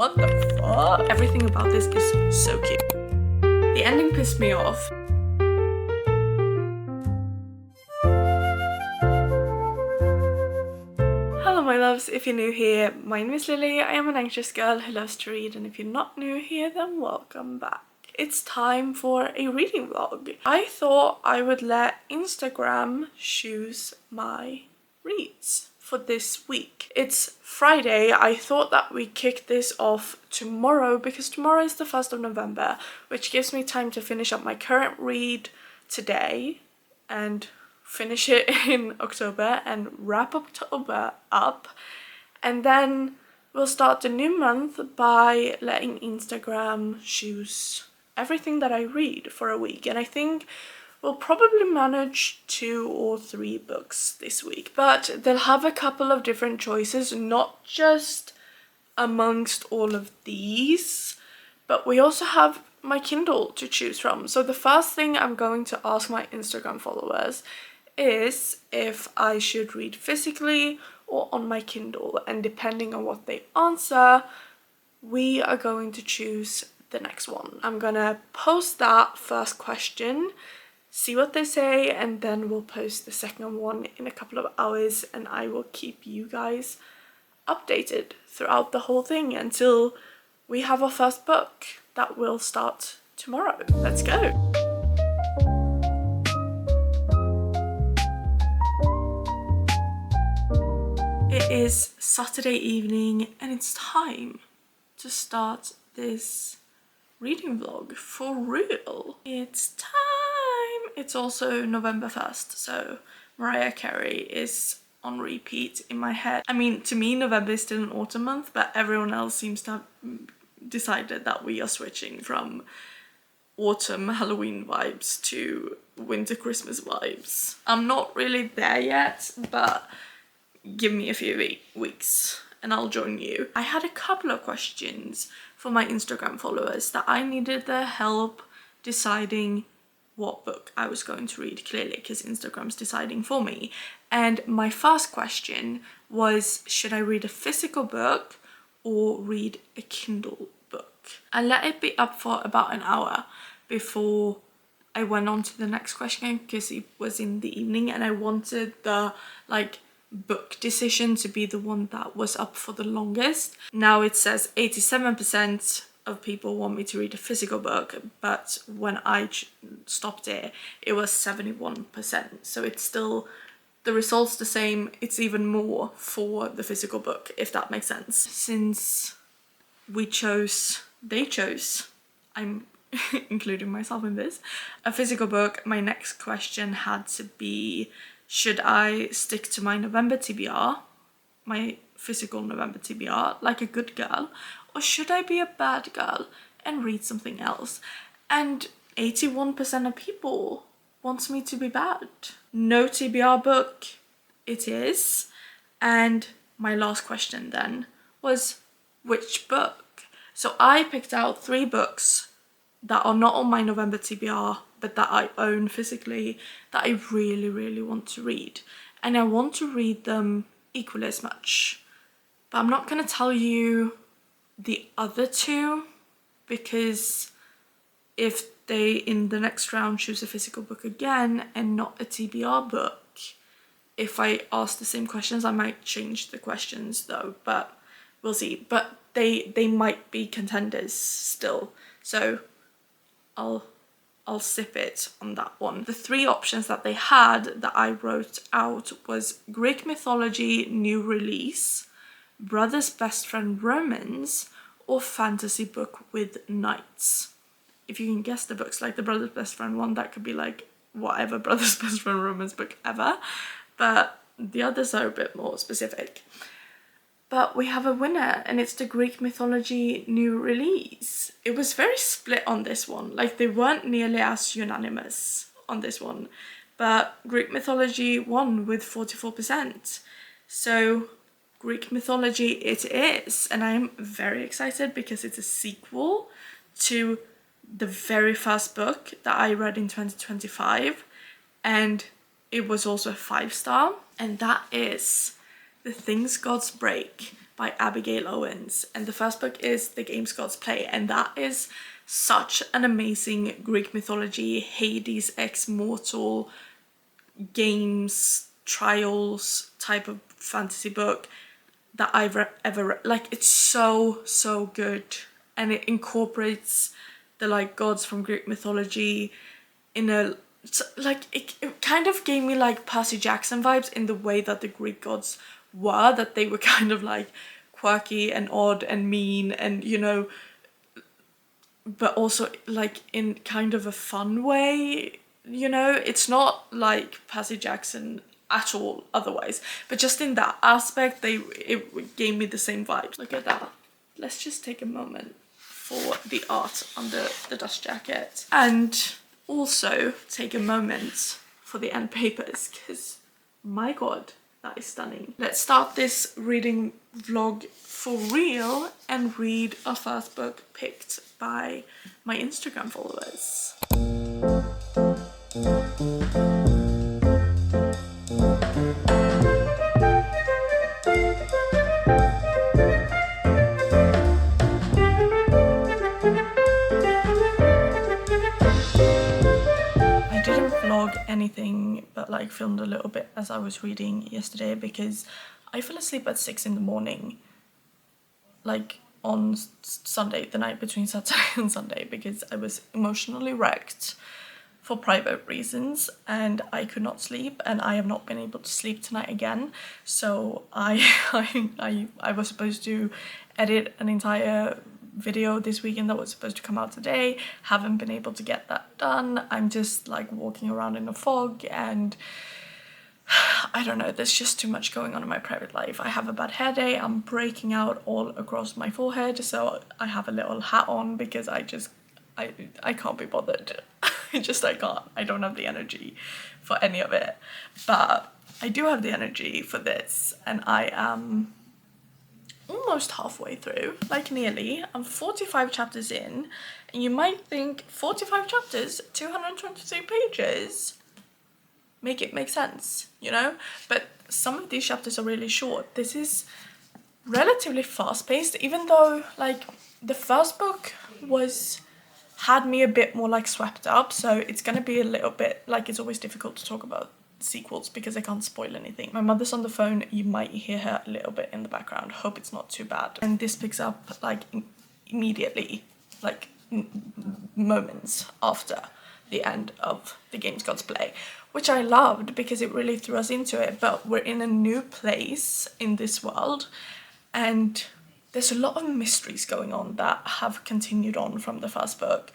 What the fuck? Everything about this is so cute. The ending pissed me off. Hello my loves, if you're new here, my name is Lily. I am an anxious girl who loves to read, and if you're not new here, then welcome back. It's time for a reading vlog. I thought I would let Instagram choose my reads for this week. It's Friday. I thought that we kicked this off tomorrow because tomorrow is the 1st of November, which gives me time to finish up my current read today and finish it in October and wrap October up, and then we'll start the new month by letting Instagram choose everything that I read for a week. And I think we'll probably manage 2 or 3 books this week, but they'll have a couple of different choices, not just amongst all of these, but we also have my Kindle to choose from. So the first thing I'm going to ask my Instagram followers is if I should read physically or on my Kindle, and depending on what they answer, we are going to choose the next one. I'm gonna post that first question, see what they say, and then we'll post the second one in a couple of hours, and I will keep you guys updated throughout the whole thing until we have our first book that will start tomorrow. Let's go. It is Saturday evening and it's time to start this reading vlog for real. It's time! It's also November 1st, so Mariah Carey is on repeat in my head. I mean, to me, November is still an autumn month, but everyone else seems to have decided that we are switching from autumn Halloween vibes to winter Christmas vibes. I'm not really there yet, but give me a few weeks and I'll join you. I had a couple of questions for my Instagram followers that I needed their help deciding what book I was going to read, clearly, because Instagram's deciding for me. And my first question was, should I read a physical book or read a Kindle book? I let it be up for about an hour before I went on to the next question because it was in the evening and I wanted the book decision to be the one that was up for the longest. Now it says 87% of people want me to read a physical book, but when I stopped it was 71%. So it's still, the result's the same, it's even more for the physical book, if that makes sense. Since they chose, I'm including myself in this, a physical book, my next question had to be, should I stick to my November TBR, my physical November TBR, like a good girl, or should I be a bad girl and read something else? And 81% of people wants me to be bad. No TBR book it is. And my last question then was, which book? So I picked out 3 books that are not on my November TBR, but that I own physically, that I really, really want to read. And I want to read them equally as much. But I'm not going to tell you the other 2, because if they, in the next round, choose a physical book again and not a TBR book, if I ask the same questions, I might change the questions though, but we'll see. But they might be contenders still. So I'll sip it on that one. The 3 options that they had that I wrote out was Greek mythology new release, Brother's Best Friend romance, or fantasy book with knights. If you can guess the books, like the Brother's Best Friend one, that could be like whatever Brother's Best Friend romance book ever, but the others are a bit more specific. But we have a winner, and it's the Greek mythology new release. It was very split on this one. Like, they weren't nearly as unanimous on this one. But Greek mythology won with 44%. So Greek mythology it is. And I'm very excited because it's a sequel to the very first book that I read in 2025. And it was also a 5-star. And that is The Things Gods Break by Abigail Owens, and the first book is The Games Gods Play, and that is such an amazing Greek mythology, Hades, ex mortal, games, trials type of fantasy book that I've ever read. Like, it's so good, and it incorporates the like gods from Greek mythology in a like it kind of gave me like Percy Jackson vibes in the way that the Greek gods were, that they were kind of like quirky and odd and mean and, you know, but also like in kind of a fun way, you know. It's not like Percy Jackson at all otherwise, but just in that aspect it gave me the same vibes. Look at that. Let's just take a moment for the art under the dust jacket, and also take a moment for the end papers, because my god, that is stunning. Let's start this reading vlog for real and read our first book picked by my Instagram followers. Anything but like filmed a little bit as I was reading yesterday, because I fell asleep at 6 in the morning, like on Sunday, the night between Saturday and Sunday, because I was emotionally wrecked for private reasons and I could not sleep, and I have not been able to sleep tonight again. So I was supposed to edit an entire video this weekend that was supposed to come out today. Haven't been able to get that done. I'm just like walking around in a fog, and I don't know, there's just too much going on in my private life. I have a bad hair day. I'm breaking out all across my forehead, so I have a little hat on because I can't be bothered. I can't. I don't have the energy for any of it, but I do have the energy for this, and I am almost halfway through, like nearly. I'm 45 chapters in, and you might think 45 chapters, 223 pages, make it make sense, you know? But some of these chapters are really short. This is relatively fast-paced, even though like the first book had me a bit more like swept up, so it's gonna be a little bit like, it's always difficult to talk about sequels because I can't spoil anything. My mother's on the phone, you might hear her a little bit in the background. Hope it's not too bad. And this picks up like immediately, like moments after the end of The Games Gods Play, which I loved because it really threw us into it. But we're in a new place in this world, and there's a lot of mysteries going on that have continued on from the first book.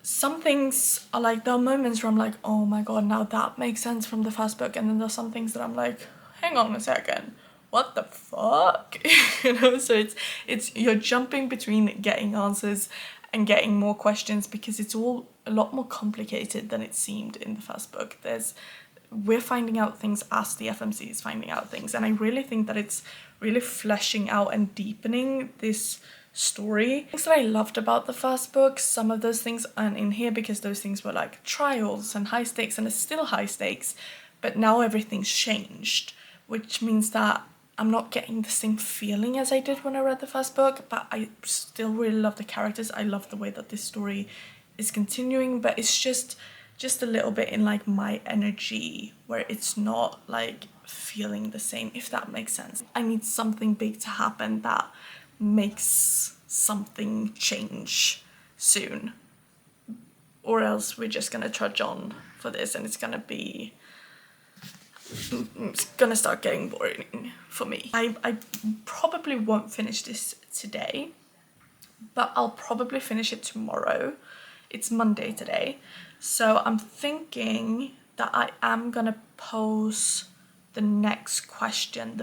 Some things are like, there are moments where I'm like, oh my god, now that makes sense from the first book, and then there's some things that I'm like, hang on a second, what the fuck? You know, so it's you're jumping between getting answers and getting more questions, because it's all a lot more complicated than it seemed in the first book. We're finding out things as the FMC is finding out things, and I really think that it's really fleshing out and deepening this story. Things that I loved about the first book, some of those things aren't in here because those things were like trials and high stakes, and it's still high stakes, but now everything's changed, which means that I'm not getting the same feeling as I did when I read the first book, but I still really love the characters. I love the way that this story is continuing, but it's just a little bit in like my energy where it's not like feeling the same, if that makes sense. I need something big to happen that makes something change soon, or else we're just gonna trudge on for this, and it's gonna start getting boring for me. I probably won't finish this today, but I'll probably finish it tomorrow. It's Monday today, so I'm thinking that I am gonna pose the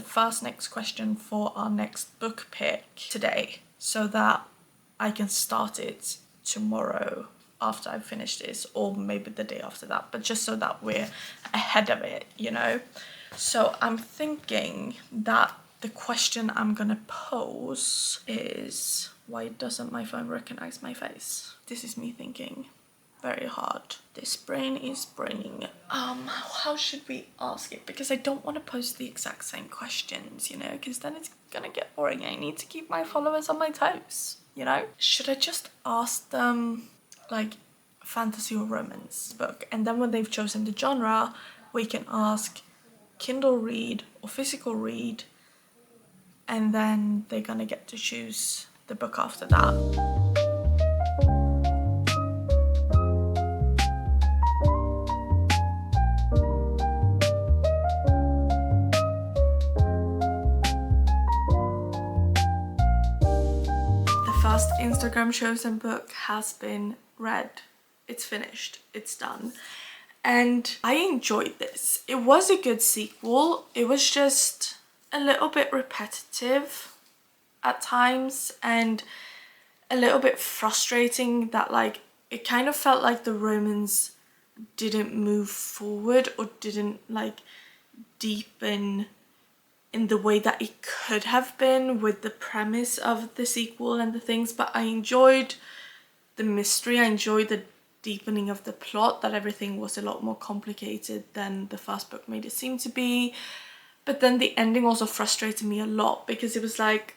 first next question for our next book pick today, so that I can start it tomorrow after I finish this, or maybe the day after that, but just so that we're ahead of it, you know? So I'm thinking that the question I'm gonna pose is, why doesn't my phone recognize my face? This is me thinking very hard. This brain is braining. How should we ask it? Because I don't want to post the exact same questions, you know, because then it's gonna get boring. I need to keep my followers on my toes, you know? Should I just ask them, like, fantasy or romance book? And then when they've chosen the genre, we can ask Kindle read or physical read, and then they're gonna get to choose the book after that. First Instagram chosen book has been read. It's finished. It's done. And I enjoyed this. It was a good sequel. It was just a little bit repetitive at times and a little bit frustrating that, like, it kind of felt like the romance didn't move forward or didn't, like, deepen in the way that it could have been with the premise of the sequel and the things. But I enjoyed the mystery. I enjoyed the deepening of the plot, that everything was a lot more complicated than the first book made it seem to be. But then the ending also frustrated me a lot, because it was like,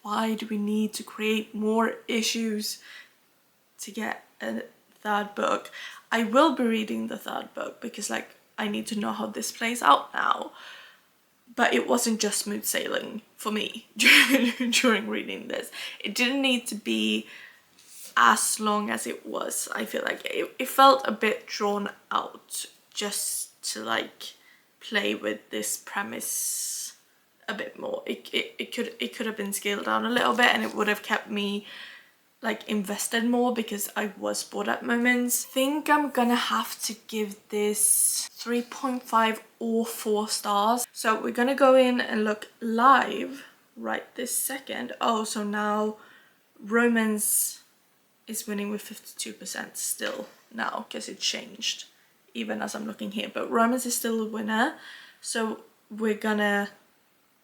why do we need to create more issues to get a third book? I will be reading the third book because, like, I need to know how this plays out now. But it wasn't just smooth sailing for me during reading this. It didn't need to be as long as it was. I feel like it felt a bit drawn out just to, like, play with this premise a bit more. It could have been scaled down a little bit, and it would have kept me, like, invested more, because I was bored at moments. I think I'm gonna have to give this 3.5 or 4 stars. So we're gonna go in and look live right this second. Oh, so now romance is winning with 52% still now, because it changed even as I'm looking here, but romance is still a winner. So we're gonna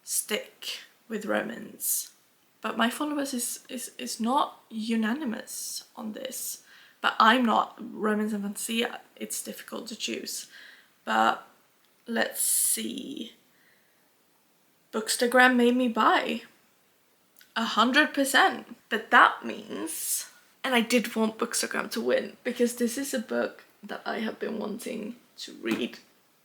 stick with romance. But my followers is not unanimous on this. But I'm not. Romance and fantasy, it's difficult to choose. But let's see. Bookstagram made me buy 100%. But that means, and I did want Bookstagram to win, because this is a book that I have been wanting to read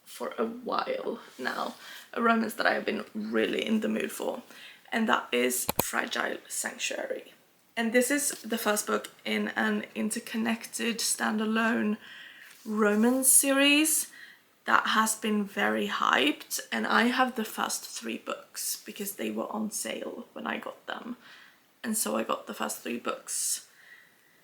for a while now. A romance that I have been really in the mood for. And that is Fragile Sanctuary. And this is the first book in an interconnected standalone romance series that has been very hyped. And I have the first 3 books because they were on sale when I got them. And so I got the first 3 books.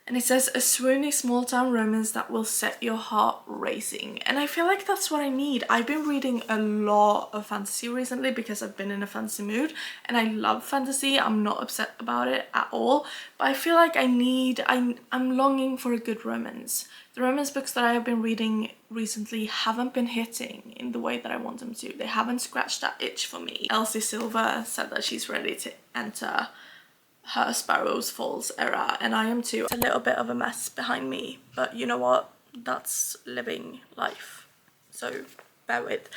And it says, a swoony small town romance that will set your heart racing. And I feel like that's what I need. I've been reading a lot of fantasy recently because I've been in a fantasy mood, and I love fantasy. I'm not upset about it at all, but I feel like I'm longing for a good romance. The romance books that I have been reading recently haven't been hitting in the way that I want them to. They haven't scratched that itch for me. Elsie Silver said that she's ready to enter her Sparrows Falls era, and I am too. It's a little bit of a mess behind me, but you know what? That's living life, so bear with.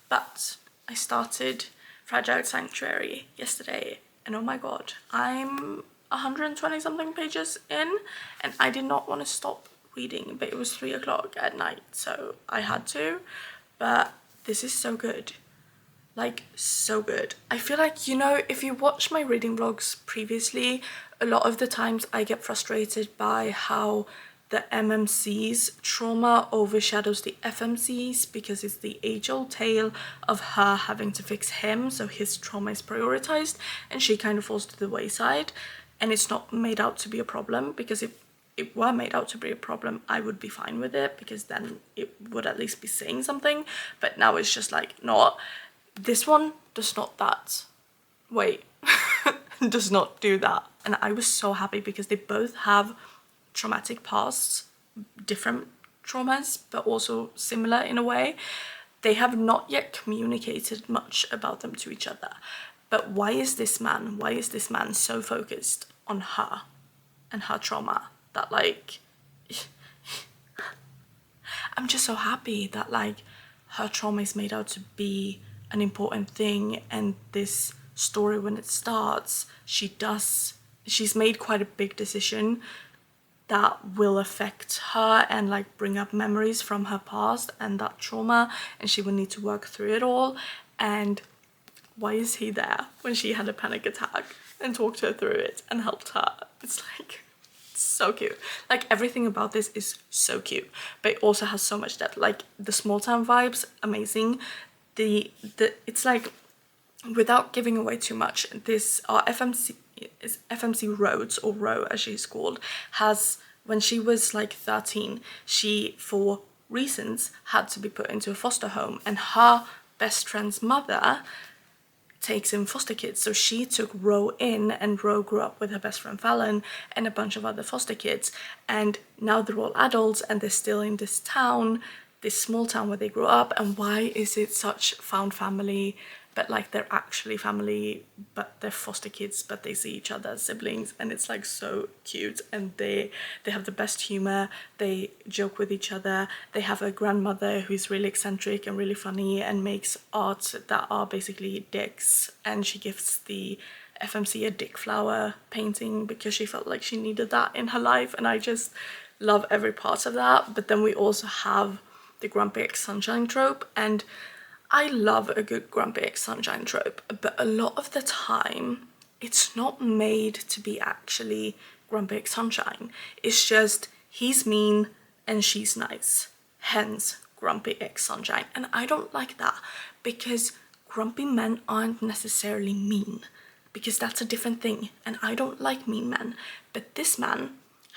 But I started Fragile Sanctuary yesterday, and oh my god, I'm 120 something pages in, and I did not want to stop reading, but it was 3 o'clock at night, so I had to. But this is so good. Like, so good. I feel like, you know, if you watch my reading vlogs previously, a lot of the times I get frustrated by how the MMC's trauma overshadows the FMC's, because it's the age-old tale of her having to fix him, so his trauma is prioritized and she kind of falls to the wayside. And it's not made out to be a problem, because if it were made out to be a problem, I would be fine with it, because then it would at least be saying something. But now it's just like, not. This one does not that. Wait, does not do that. And I was so happy because they both have traumatic pasts, different traumas, but also similar in a way. They have not yet communicated much about them to each other. But why is this man so focused on her and her trauma that, like, I'm just so happy that like her trauma is made out to be an important thing, and this story, when it starts, she's made quite a big decision that will affect her and like bring up memories from her past and that trauma, and she will need to work through it all. And why is he there when she had a panic attack and talked her through it and helped her? It's like so cute. Like everything about this is so cute, but it also has so much depth. Like the small town vibes, amazing. The it's like, without giving away too much, this FMC Rhodes, or Ro as she's called, has, when she was like 13, she, for reasons, had to be put into a foster home, and her best friend's mother takes in foster kids. So she took Ro in, and Ro grew up with her best friend Fallon and a bunch of other foster kids, and now they're all adults and they're still in this town, this small town where they grew up. And why is it such found family? But like they're actually family, but they're foster kids, but they see each other as siblings, and it's like so cute. And they have the best humor, they joke with each other. They have a grandmother who's really eccentric and really funny and makes art that are basically dicks, and she gives the FMC a dick flower painting because she felt like she needed that in her life, and I just love every part of that. But then we also have the Grumpy Ex Sunshine trope, and I love a good Grumpy Ex Sunshine trope, but a lot of the time it's not made to be actually Grumpy Ex Sunshine. It's just he's mean and she's nice, hence Grumpy Ex Sunshine. And I don't like that, because grumpy men aren't necessarily mean, because that's a different thing, and I don't like mean men. But this man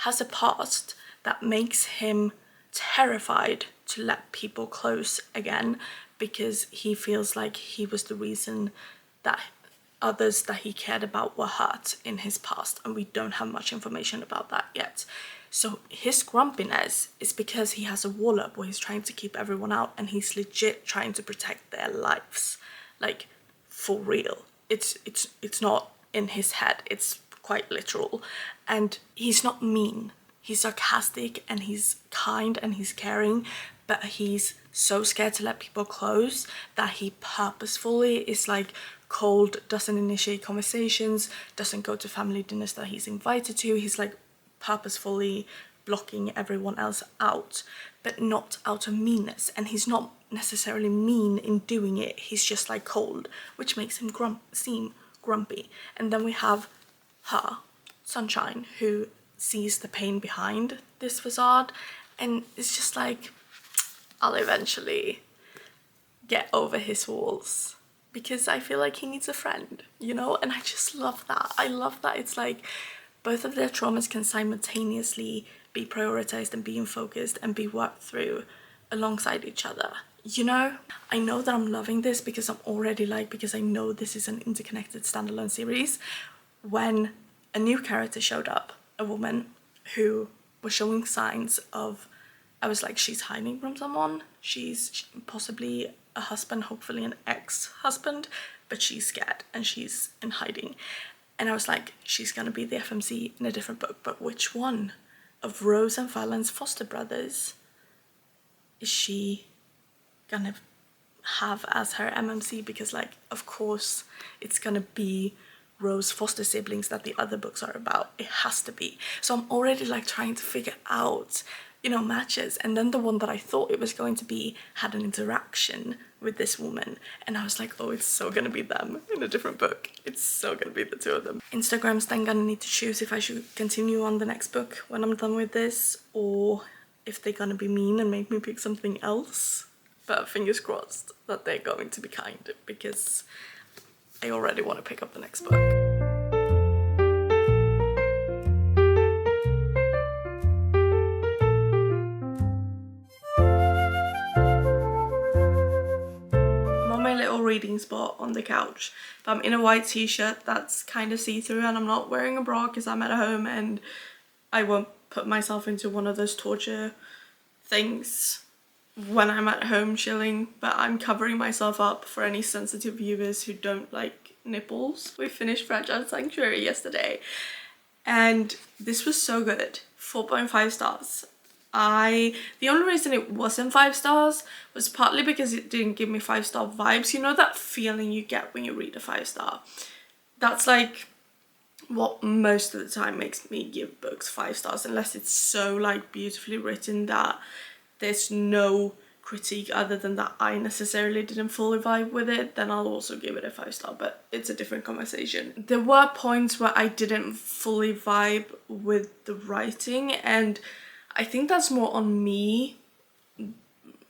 has a past that makes him terrified to let people close again, because he feels like he was the reason that others that he cared about were hurt in his past, and we don't have much information about that yet. So his grumpiness is because he has a wall up where he's trying to keep everyone out, and he's legit trying to protect their lives, like for real. It's not in his head, it's quite literal. And he's not mean, he's sarcastic and he's kind and he's caring, but he's so scared to let people close that he purposefully is like cold, doesn't initiate conversations, doesn't go to family dinners that he's invited to. He's like purposefully blocking everyone else out, but not out of meanness. And he's not necessarily mean in doing it, he's just like cold, which makes him seem grumpy. And then we have her, Sunshine, who sees the pain behind this facade, and it's just like, I'll eventually get over his walls, because I feel like he needs a friend, you know? And I just love that. I love that it's like both of their traumas can simultaneously be prioritized and being focused and be worked through alongside each other, you know? I know that I'm loving this because I'm already like, because I know this is an interconnected standalone series. When a new character showed up, a woman who was showing signs of, I was like, she's hiding from someone. She's possibly a husband, hopefully an ex-husband, but she's scared and she's in hiding. And I was like, she's gonna be the FMC in a different book, but which one of Rose and Fallon's foster brothers is she gonna have as her MMC? Because like, of course it's gonna be Rose foster siblings that the other books are about. It has to be. So I'm already like trying to figure out, you know, matches. And then the one that I thought it was going to be had an interaction with this woman, and I was like, oh, it's so gonna be them in a different book. It's so gonna be the two of them. Instagram's then gonna need to choose if I should continue on the next book when I'm done with this, or if they're gonna be mean and make me pick something else. But fingers crossed that they're going to be kind, because I already want to pick up the next book. I'm on my little reading spot on the couch, but I'm in a white t-shirt that's kind of see-through, and I'm not wearing a bra because I'm at home and I won't put myself into one of those torture things when I'm at home chilling, but I'm covering myself up for any sensitive viewers who don't like nipples. We finished Fragile Sanctuary yesterday and this was so good. 4.5 stars. The only reason it wasn't 5 stars was partly because it didn't give me 5-star vibes. You know that feeling you get when you read a 5-star? That's like what most of the time makes me give books 5 stars, unless it's so like beautifully written that there's no critique other than that I necessarily didn't fully vibe with it, then I'll also give it a 5-star, but it's a different conversation. There were points where I didn't fully vibe with the writing, and I think that's more on me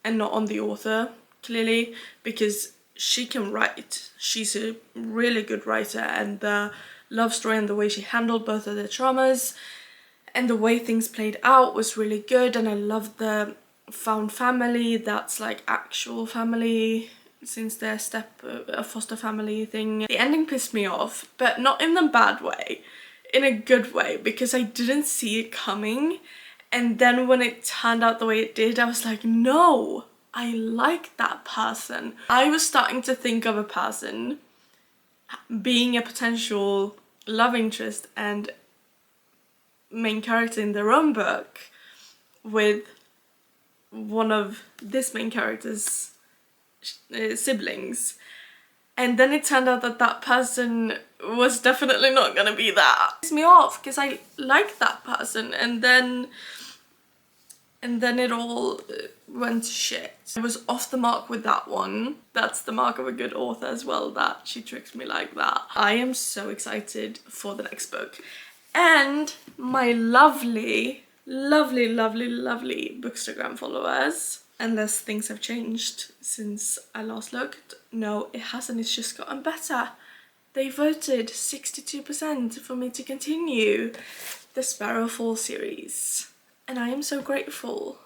and not on the author, clearly, because she can write. She's a really good writer, and the love story and the way she handled both of their traumas and the way things played out was really good, and I loved the found family that's like actual family since their a foster family thing. The ending pissed me off, but not in a bad way, in a good way, because I didn't see it coming, and then when it turned out the way it did, I was like, no, I like that person. I was starting to think of a person being a potential love interest and main character in their own book with one of this main character's siblings, and then it turned out that that person was definitely not gonna be that. It pissed me off because I liked that person, and then it all went to shit. I was off the mark with that one. That's the mark of a good author as well, that she tricks me like that. I am so excited for the next book. And my lovely, lovely, lovely, lovely Bookstagram followers, unless things have changed since I last looked. No, it hasn't, it's just gotten better. They voted 62% for me to continue the Sparrowfall series. And I am so grateful.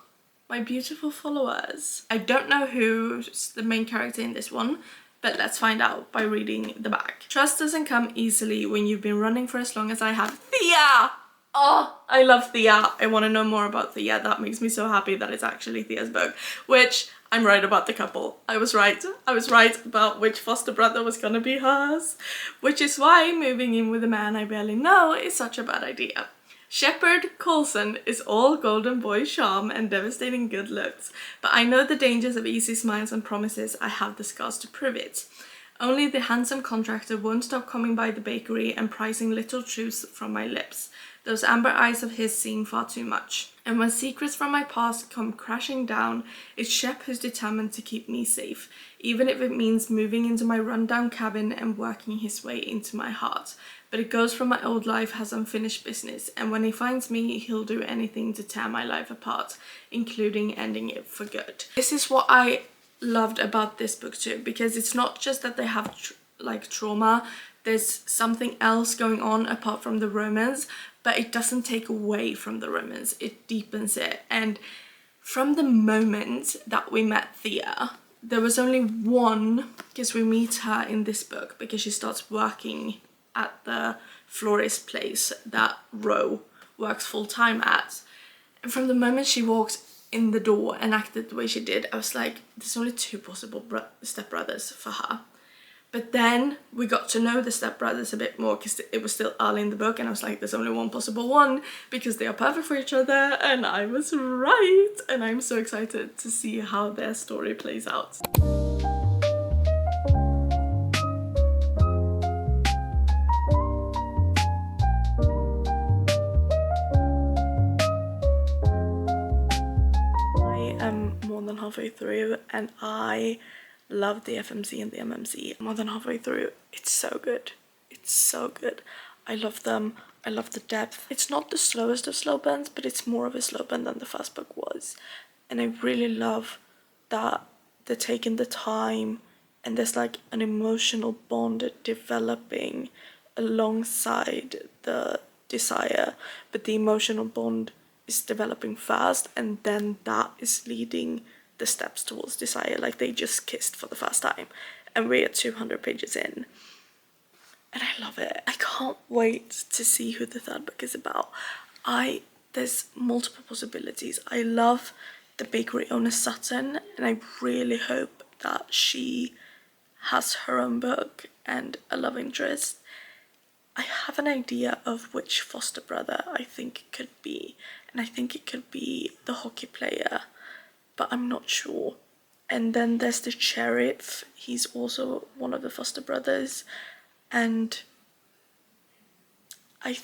My beautiful followers. I don't know who's the main character in this one, but let's find out by reading the back. Trust doesn't come easily when you've been running for as long as I have. Thea! Oh, I love Thea. I want to know more about Thea. That makes me so happy that it's actually Thea's book, which I'm right about the couple. I was right. I was right about which foster brother was gonna be hers, which is why moving in with a man I barely know is such a bad idea. Shepard Coulson is all golden boy charm and devastating good looks, but I know the dangers of easy smiles and promises. I have the scars to prove it. Only the handsome contractor won't stop coming by the bakery and prizing little truths from my lips. Those amber eyes of his seem far too much. And when secrets from my past come crashing down, it's Shep who's determined to keep me safe, even if it means moving into my rundown cabin and working his way into my heart. But it goes from my old life as unfinished business, and when he finds me, he'll do anything to tear my life apart, including ending it for good. This is what I loved about this book too, because it's not just that they have trauma, there's something else going on apart from the romance, but it doesn't take away from the romance, it deepens it. And from the moment that we met Thea, there was only one, because we meet her in this book because she starts working at the florist place that Ro works full-time at. And from the moment she walked in the door and acted the way she did, I was like, there's only 2 possible stepbrothers for her. But then we got to know the stepbrothers a bit more because it was still early in the book, and I was like, there's only one possible one because they are perfect for each other, and I was right. And I'm so excited to see how their story plays out. I am more than halfway through, and I love the FMC and the MMC. More than halfway through. It's so good. It's so good. I love them. I love the depth. It's not the slowest of slow burns, but it's more of a slow burn than the first book was. And I really love that they're taking the time, and there's like an emotional bond developing alongside the desire, but the emotional bond is developing fast, and then that is leading the steps towards desire. Like, they just kissed for the first time and we're 200 pages in, and I love it. I can't wait to see who the 3rd book is about. There's multiple possibilities. I love the bakery owner Sutton, and I really hope that she has her own book and a love interest. I have an idea of which foster brother I think it could be, and I think it could be the hockey player, but I'm not sure. And then there's the sheriff, he's also one of the foster brothers, and I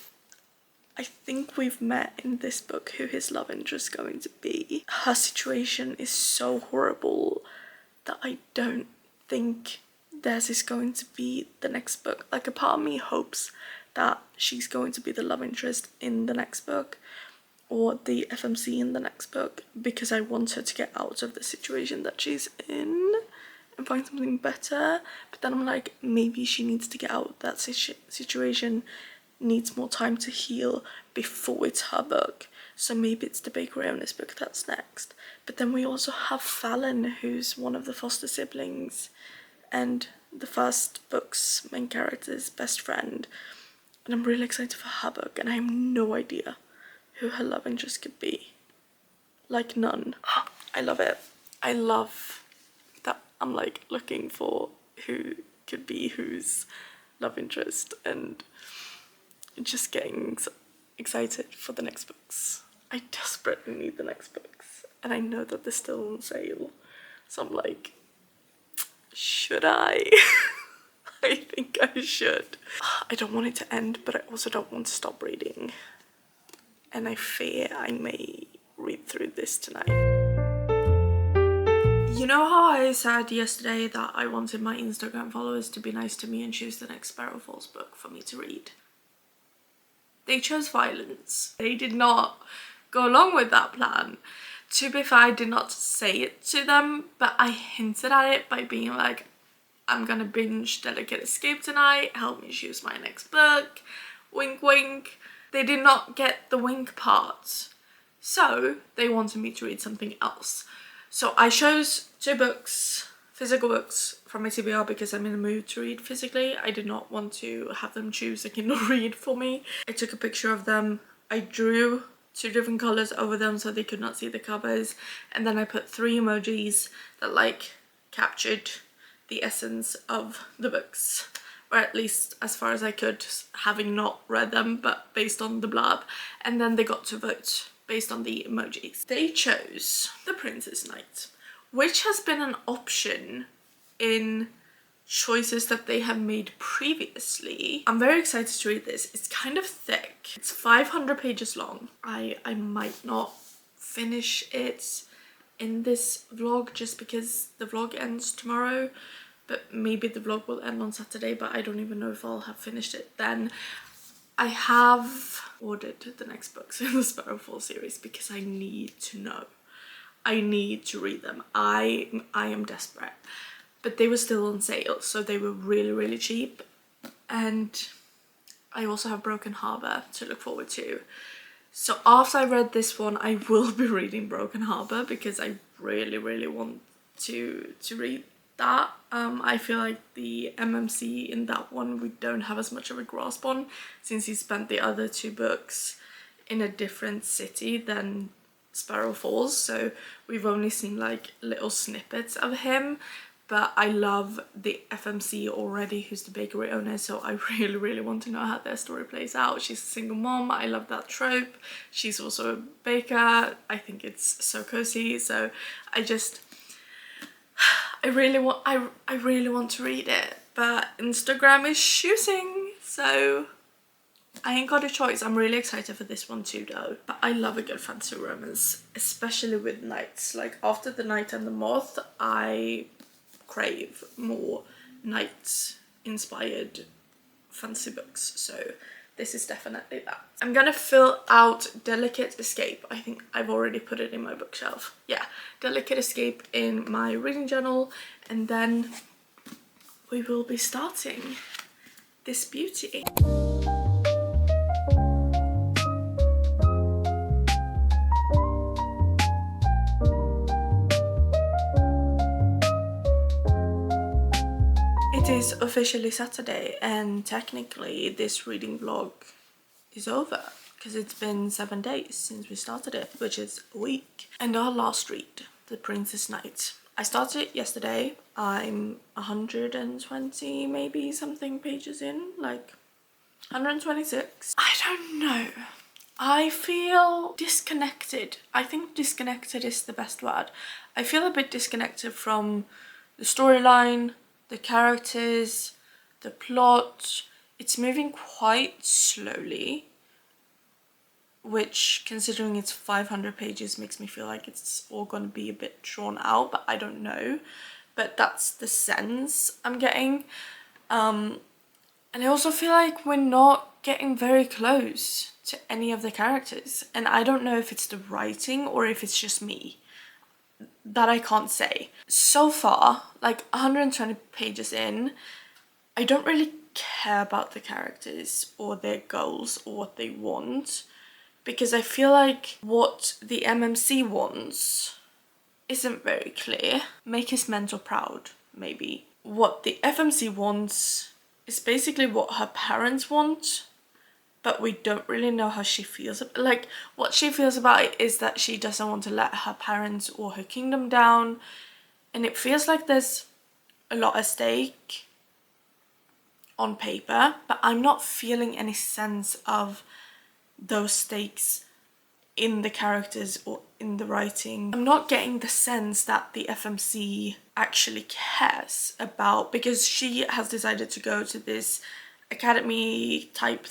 think we've met in this book who his love interest is going to be. Her situation is so horrible that I don't think theirs is going to be the next book. Like, a part of me hopes that she's going to be the love interest in the next book, or the FMC in the next book, because I want her to get out of the situation that she's in and find something better. But then I'm like, maybe she needs to get out of that situation, needs more time to heal before it's her book. So maybe it's the bakery owner's book that's next. But then we also have Fallon, who's one of the foster siblings and the first book's main character's best friend. And I'm really excited for her book, and I have no idea who her love interest could be. Like, none. I love it. I love that I'm like looking for who could be whose love interest, and just getting excited for the next books. I desperately need the next books, and I know that they're still on sale, so I'm like, should I? I think I should. I don't want it to end, but I also don't want to stop reading, and I fear I may read through this tonight. You know how I said yesterday that I wanted my Instagram followers to be nice to me and choose the next Sparrow Falls book for me to read? They chose violence. They did not go along with that plan. To be fair, I did not say it to them, but I hinted at it by being like, I'm gonna binge Delicate Escape tonight, help me choose my next book, wink wink. They did not get the wink part, so they wanted me to read something else. So I chose 2 books, physical books from my TBR, because I'm in the mood to read physically. I did not want to have them choose a Kindle read for me. I took a picture of them, I drew 2 different colours over them so they could not see the covers, and then I put 3 emojis that like captured the essence of the books, or at least as far as I could, having not read them, but based on the blurb. And then they got to vote based on the emojis. They chose The Princess Knight, which has been an option in choices that they have made previously. I'm very excited to read this. It's kind of thick. It's 500 pages long. I might not finish it in this vlog just because the vlog ends tomorrow, but maybe the vlog will end on Saturday, but I don't even know if I'll have finished it then. I have ordered the next books in the Sparrow Falls series because I need to know. I need to read them. I am desperate. But they were still on sale, so they were really cheap. And I also have Broken Harbour to look forward to. So after I read this one, I will be reading Broken Harbour because I really want to read that. I feel like the MMC in that one we don't have as much of a grasp on, since he spent the other 2 books in a different city than Sparrow Falls, so we've only seen like little snippets of him. But I love the FMC already, who's the bakery owner, so I really want to know how their story plays out. She's a single mom, I love that trope. She's also a baker, I think it's so cozy, so I really want to read it, but Instagram is shooting, so I ain't got a choice. I'm really excited for this one too though. But I love a good fantasy romance, especially with knights. Like, after The Knight and the Moth, I crave more knight inspired fantasy books, so this is definitely that. I'm gonna fill out Delicate Escape. I think I've already put it in my bookshelf. Yeah, Delicate Escape in my reading journal, and then we will be starting this beauty. It is officially Saturday, and technically this reading vlog is over because it's been 7 days since we started it, which is a week. And our last read, The Princess Knight. I started it yesterday. I'm 120 maybe something pages in, like 126. I don't know. I feel disconnected. I think disconnected is the best word. I feel a bit disconnected from the storyline, the characters, the plot. It's moving quite slowly, which, considering it's 500 pages, makes me feel like it's all going to be a bit drawn out, but I don't know. But that's the sense I'm getting. And I also feel like we're not getting very close to any of the characters. And I don't know if it's the writing or if it's just me. That I can't say. So far, like 120 pages in, I don't really care about the characters or their goals or what they want. Because I feel like what the MMC wants isn't very clear. Make his mentor proud, maybe. What the FMC wants is basically what her parents want, but we don't really know how she feels. Like, what she feels about it is that she doesn't want to let her parents or her kingdom down, and it feels like there's a lot at stake on paper, but I'm not feeling any sense of those stakes in the characters or in the writing. I'm not getting the sense that the FMC actually cares about, because she has decided to go to this academy type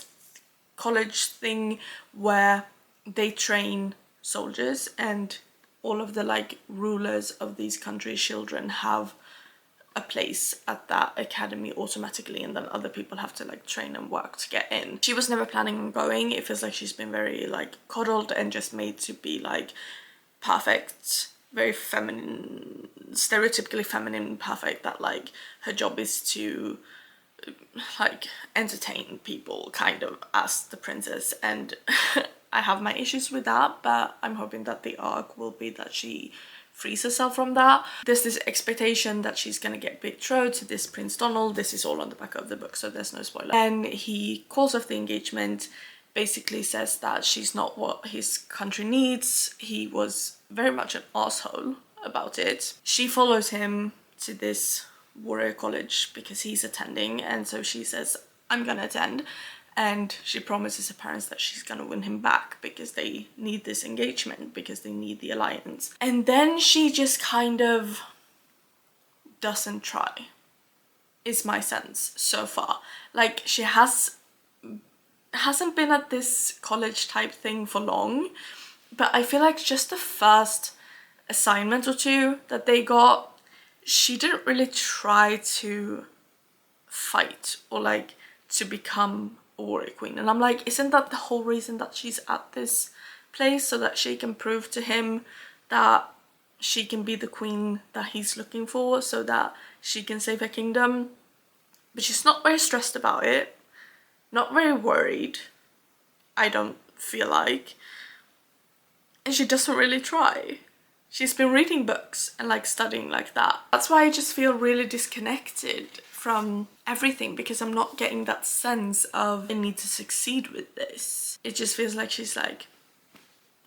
college thing where they train soldiers, and all of the like rulers of these countries' children have a place at that academy automatically, and then other people have to like train and work to get in. She was never planning on going. It feels like she's been very like coddled and just made to be like perfect, very feminine, stereotypically feminine, perfect, that like her job is to like entertain people kind of as the princess. And I have my issues with that, but I'm hoping that the arc will be that she frees herself from that. There's this expectation that she's gonna get betrothed to this Prince Donald. This is all on the back of the book, so there's no spoiler. And he calls off the engagement, basically says that she's not what his country needs. He was very much an asshole about it. She follows him to this warrior college because he's attending, and so she says, I'm gonna attend. And she promises her parents that she's gonna win him back because they need this engagement, because they need the alliance. And then she just kind of doesn't try, is my sense so far. Like, she hasn't been at this college type thing for long, but I feel like just the first assignment or two that they got, she didn't really try to fight or like to become a warrior queen. And I'm like, isn't that the whole reason that she's at this place? So that she can prove to him that she can be the queen that he's looking for, so that she can save her kingdom. But she's not very stressed about it, not very worried, I don't feel like. And she doesn't really try. She's been reading books and like studying like that. That's why I just feel really disconnected from everything, because I'm not getting that sense of I need to succeed with this. It just feels like she's like,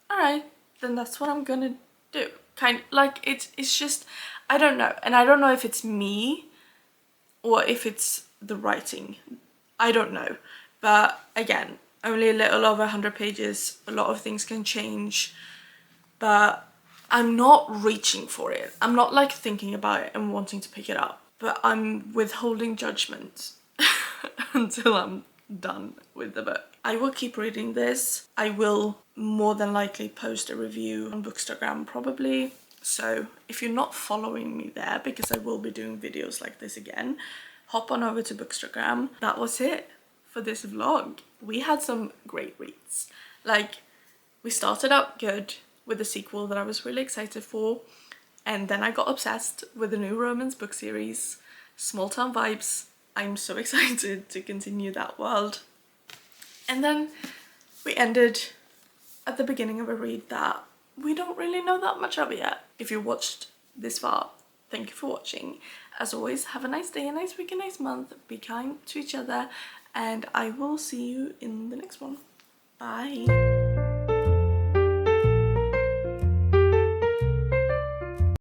all right, then that's what I'm gonna do. Kind of like it's just, I don't know. And I don't know if it's me or if it's the writing. I don't know. But again, only a little over 100 pages. A lot of things can change. But I'm not reaching for it. I'm not like thinking about it and wanting to pick it up. But I'm withholding judgment until I'm done with the book. I will keep reading this. I will more than likely post a review on Bookstagram probably. So if you're not following me there, because I will be doing videos like this again, hop on over to Bookstagram. That was it for this vlog. We had some great reads. Like, we started out good with the sequel that I was really excited for, and then I got obsessed with the new romance book series, Small Town Vibes. I'm so excited to continue that world. And then we ended at the beginning of a read that we don't really know that much of yet. If you watched this far, thank you for watching. As always, have a nice day, a nice week, a nice month. Be kind to each other, and I will see you in the next one. Bye.